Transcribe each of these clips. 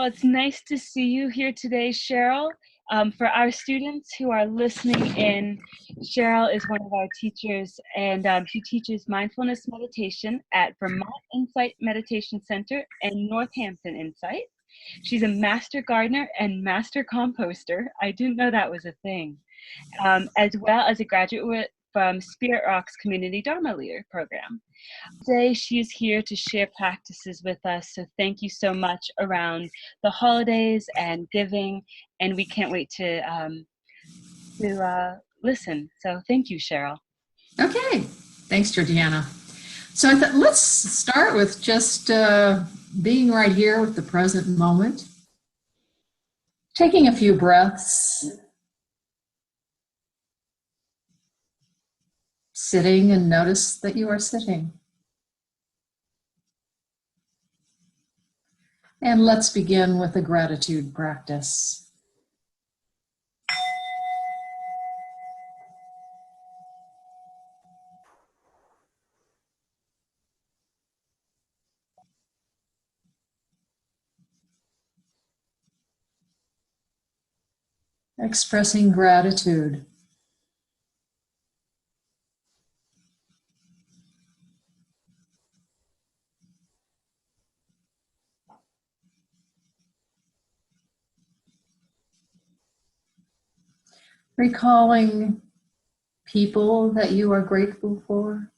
it's nice to see you here today, Cheryl. For our students who are listening in, Cheryl is one of our teachers, and she teaches mindfulness meditation at Vermont Insight Meditation Center and Northampton Insight. She's a master gardener and master composter. I didn't know that was a thing. As well as a graduate from Spirit Rock's Community Dharma Leader program. Today, she's here to share practices with us, so thank you so much around the holidays and giving, and we can't wait to listen. So thank you, Cheryl. Okay, thanks, Georgiana. So I thought let's start with just being right here with the present moment. Taking a few breaths. Sitting, and notice that you are sitting. And let's begin with a gratitude practice. Expressing gratitude. Recalling people that you are grateful for.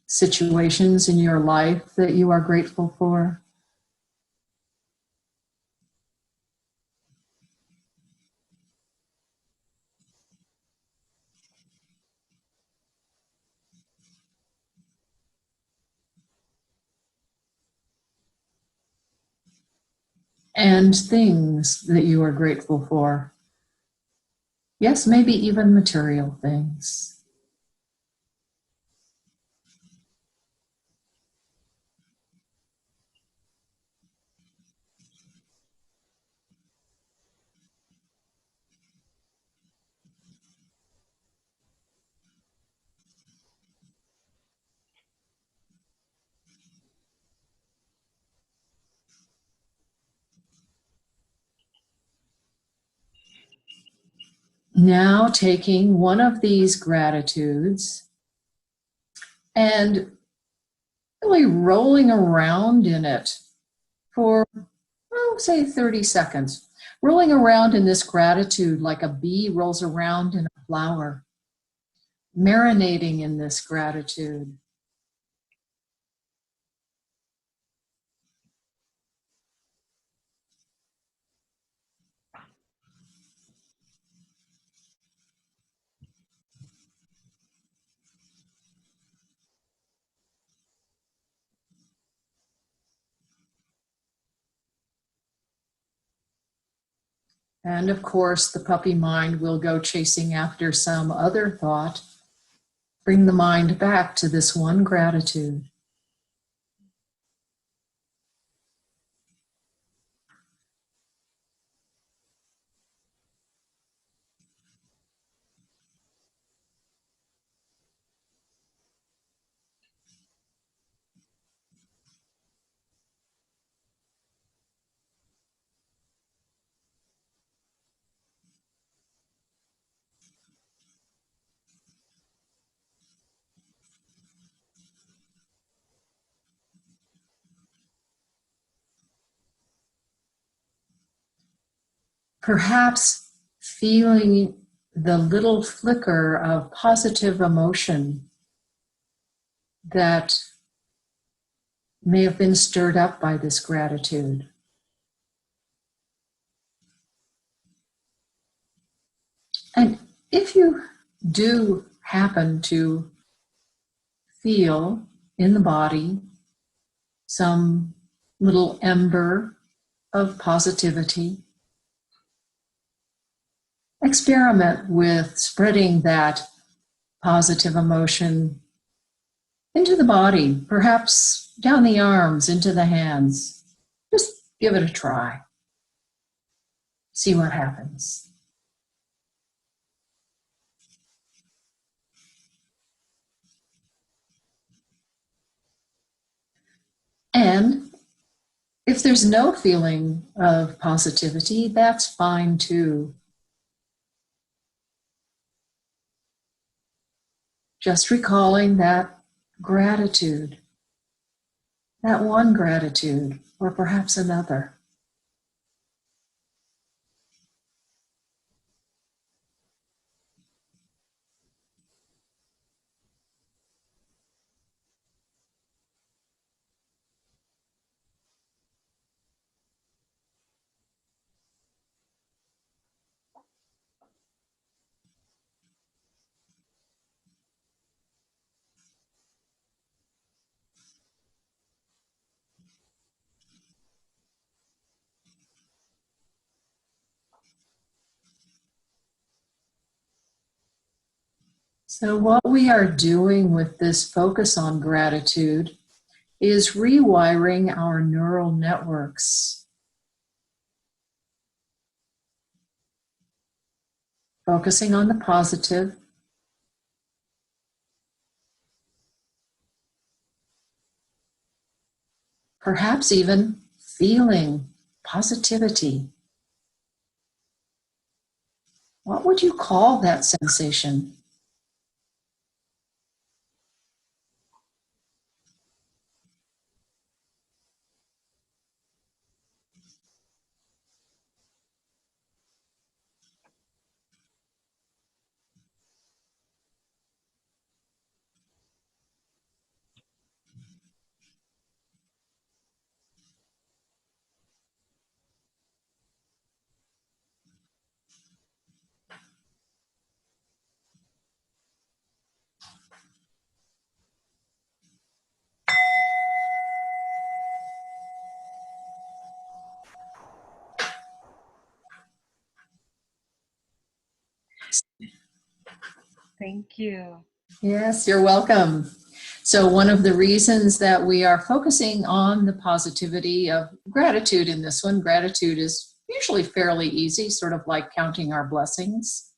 Situations in your life that you are grateful for. And things that you are grateful for. Yes, maybe even material things. Now taking one of these gratitudes and really rolling around in it for, say 30 seconds. Rolling around in this gratitude like a bee rolls around in a flower. Marinating in this gratitude. And of course, the puppy mind will go chasing after some other thought. Bring the mind back to this one gratitude. Perhaps feeling the little flicker of positive emotion that may have been stirred up by this gratitude. And if you do happen to feel in the body some little ember of positivity, experiment with spreading that positive emotion into the body, perhaps down the arms, into the hands. Just give it a try. See what happens. And if there's no feeling of positivity, that's fine too. Just recalling that gratitude, that one gratitude, or perhaps another. So what we are doing with this focus on gratitude is rewiring our neural networks. Focusing on the positive, perhaps even feeling positivity. What would you call that sensation? Thank you. Yes, you're welcome. So one of the reasons that we are focusing on the positivity of gratitude in this one, gratitude is usually fairly easy, sort of like counting our blessings.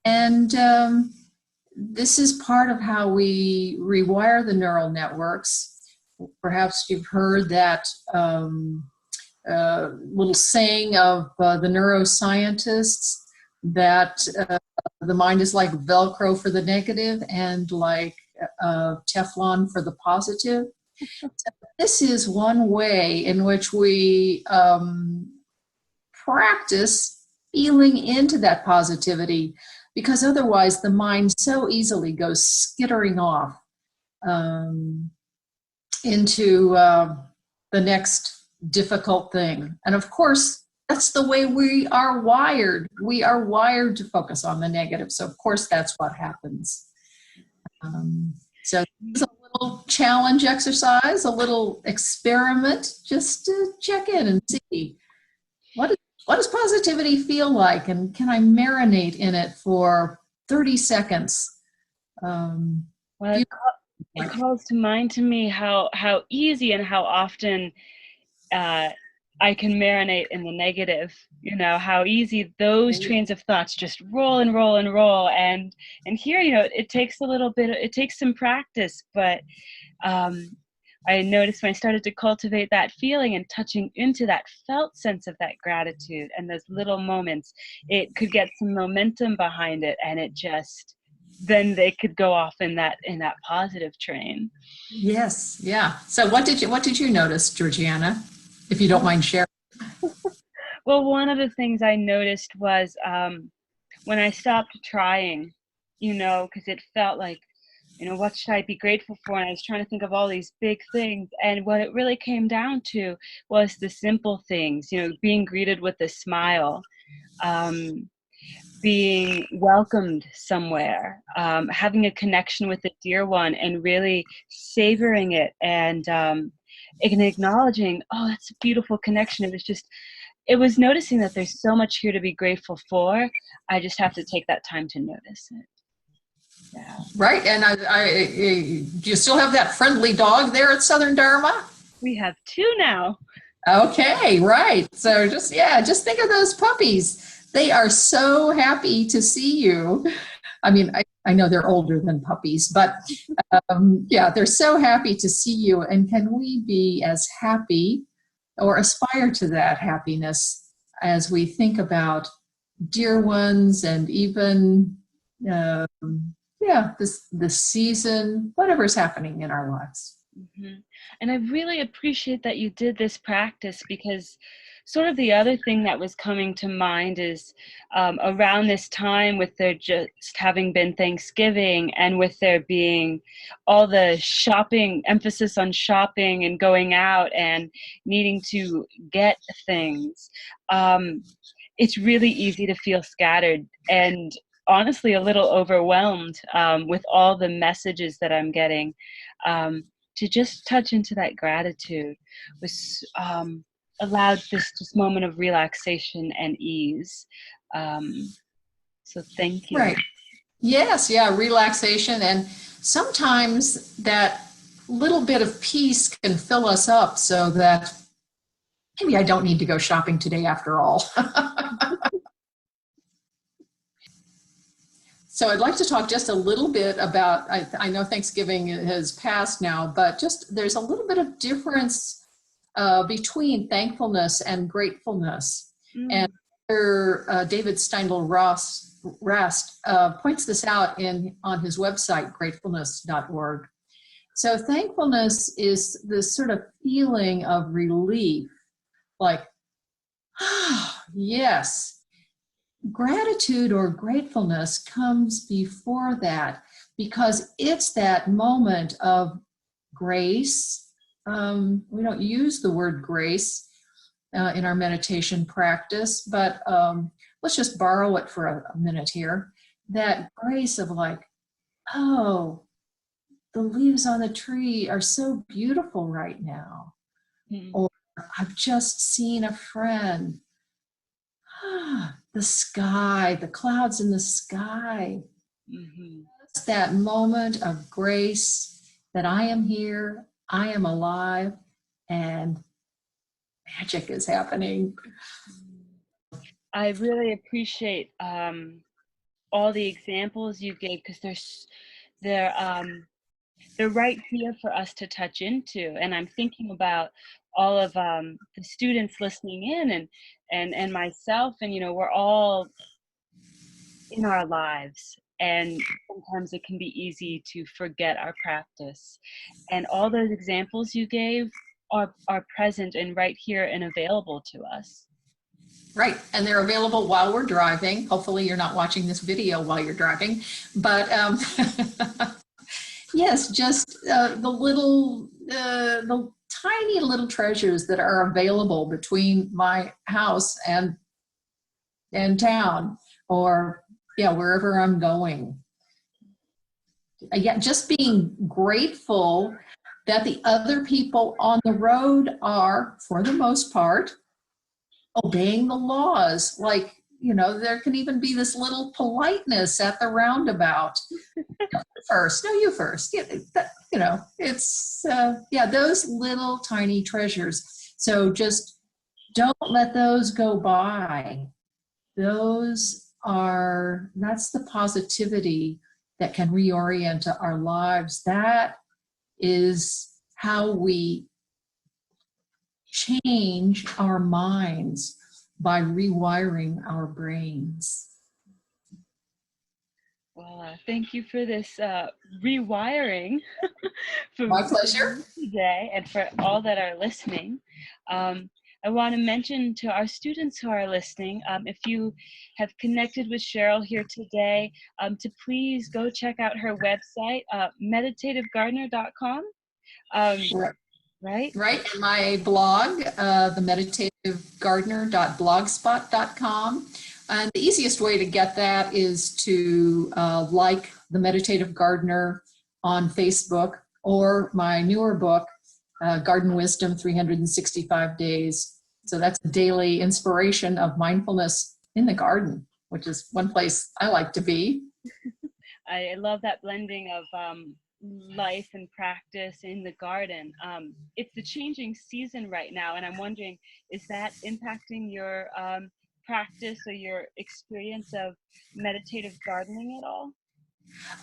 And this is part of how we rewire the neural networks. Perhaps you've heard that little saying of the neuroscientists that the mind is like Velcro for the negative and like Teflon for the positive. This is one way in which we practice feeling into that positivity, because otherwise the mind so easily goes skittering off into the next difficult thing. And of course, that's the way we are wired. We are wired to focus on the negative. So of course, that's what happens. So it's a little challenge exercise, a little experiment, just to check in and see what does positivity feel like, and can I marinate in it for 30 seconds? Well, it calls to mind to me how easy and how often I can marinate in the negative, you know, how easy those trains of thoughts just roll and roll and roll. And here, you know, it takes a little bit, it takes some practice, but I noticed when I started to cultivate that feeling and touching into that felt sense of that gratitude and those little moments, it could get some momentum behind it, and it just, then they could go off in that positive train. Yes, yeah. So what did you notice, Georgiana, if you don't mind sharing? Well, one of the things I noticed was when I stopped trying, you know, because it felt like, you know, what should I be grateful for? And I was trying to think of all these big things. And what it really came down to was the simple things, you know, being greeted with a smile, being welcomed somewhere, having a connection with a dear one and really savoring it and acknowledging, oh, that's a beautiful connection. It was noticing that there's so much here to be grateful for. I just have to take that time to notice it. Yeah. Right, and do you still have that friendly dog there at Southern Dharma? We have 2 now. Okay, right. So just think of those puppies. They are so happy to see you. I mean, I know they're older than puppies, but yeah, they're so happy to see you. And can we be as happy or aspire to that happiness as we think about dear ones and even, yeah, this season, whatever's happening in our lives. Mhm. And I really appreciate that you did this practice, because sort of the other thing that was coming to mind is around this time, with there just having been Thanksgiving and with there being all the shopping, emphasis on shopping and going out and needing to get things, it's really easy to feel scattered and honestly a little overwhelmed with all the messages that I'm getting. To just touch into that gratitude was allowed this moment of relaxation and ease. So thank you. Right. Yes, yeah, relaxation. And sometimes that little bit of peace can fill us up so that maybe I don't need to go shopping today after all. So I'd like to talk just a little bit about, I know Thanksgiving has passed now, but just there's a little bit of difference between thankfulness and gratefulness. And David Steindl-Rast points this out on his website, gratefulness.org. So thankfulness is this sort of feeling of relief, like, ah, yes. Gratitude or gratefulness comes before that, because it's that moment of grace. We don't use the word grace in our meditation practice, but let's just borrow it for a minute here. That grace of like, oh, the leaves on the tree are so beautiful right now. Or I've just seen a friend. The sky, the clouds in the sky. It's that moment of grace that I am here, I am alive, and magic is happening. I really appreciate all the examples you gave, because they're right here for us to touch into. And I'm thinking about all of the students listening in, and myself, and we're all in our lives, and sometimes it can be easy to forget our practice, and all those examples you gave are present and right here and available to us. Right, and they're available while we're driving. Hopefully you're not watching this video while you're driving, but yes, just the tiny little treasures that are available between my house and town, or yeah, wherever I'm going. Yeah, just being grateful that the other people on the road are, for the most part, obeying the laws. Like, there can even be this little politeness at the roundabout. First, no, you first. It's, yeah, those little tiny treasures. So just don't let those go by. That's the positivity that can reorient our lives. That is how we change our minds, by rewiring our brains. Well, thank you for this rewiring for My pleasure. today, and for all that are listening. I want to mention to our students who are listening, if you have connected with Cheryl here today, to please go check out her website, meditativegardener.com. Right? Right. And my blog, themeditativegardener.blogspot.com. And the easiest way to get that is to like The Meditative Gardener on Facebook, or my newer book, Garden Wisdom 365 Days. So that's a daily inspiration of mindfulness in the garden, which is one place I like to be. I love that blending of life and practice in the garden. It's the changing season right now, and I'm wondering, is that impacting your practice or your experience of meditative gardening at all?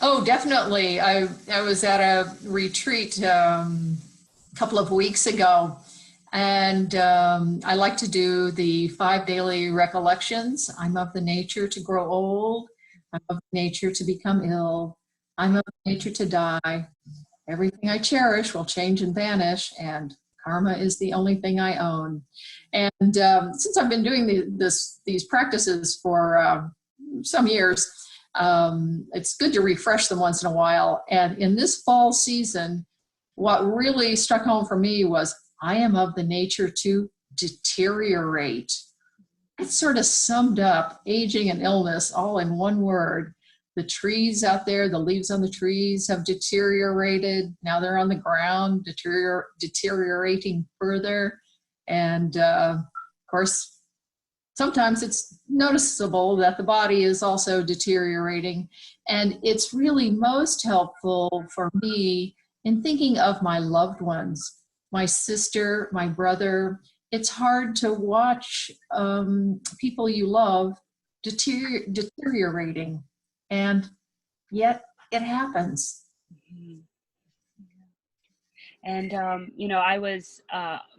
Oh, definitely. I was at a retreat a couple of weeks ago, and I like to do the 5 daily recollections. I'm of the nature to grow old. I'm of the nature to become ill. I'm of the nature to die. Everything I cherish will change and vanish, and karma is the only thing I own. And since I've been doing these practices for some years, it's good to refresh them once in a while. And in this fall season, what really struck home for me was I am of the nature to deteriorate. It sort of summed up aging and illness all in one word. The trees out there, the leaves on the trees have deteriorated. Now they're on the ground, deteriorating further. And of course, sometimes it's noticeable that the body is also deteriorating. And it's really most helpful for me in thinking of my loved ones, my sister, my brother. It's hard to watch people you love deteriorating, and yet it happens. Mhm. And, I was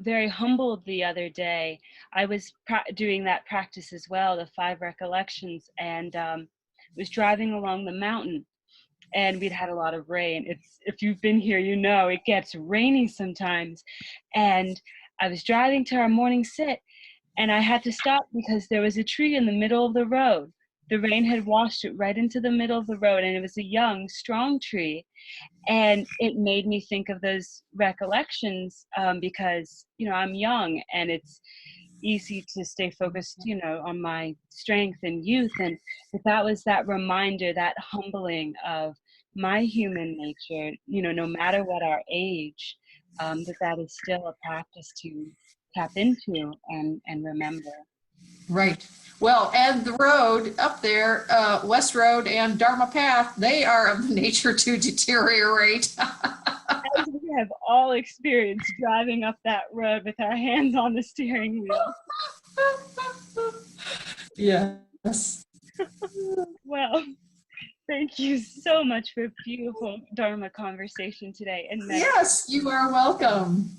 very humbled the other day. I was doing that practice as well, the 5 recollections, and was driving along the mountain, and we'd had a lot of rain. If you've been here, it gets rainy sometimes. And I was driving to our morning sit, and I had to stop because there was a tree in the middle of the road. The rain had washed it right into the middle of the road, and it was a young, strong tree. And it made me think of those recollections, because I'm young, and it's easy to stay focused on my strength and youth. And that was that reminder, that humbling of my human nature, no matter what our age, that is still a practice to tap into and remember. Right. Well, and the road up there, West Road and Dharma Path, they are of the nature to deteriorate. As we have all experienced driving up that road with our hands on the steering wheel. Yes. Well, thank you so much for a beautiful Dharma conversation today. And Yes, you are welcome.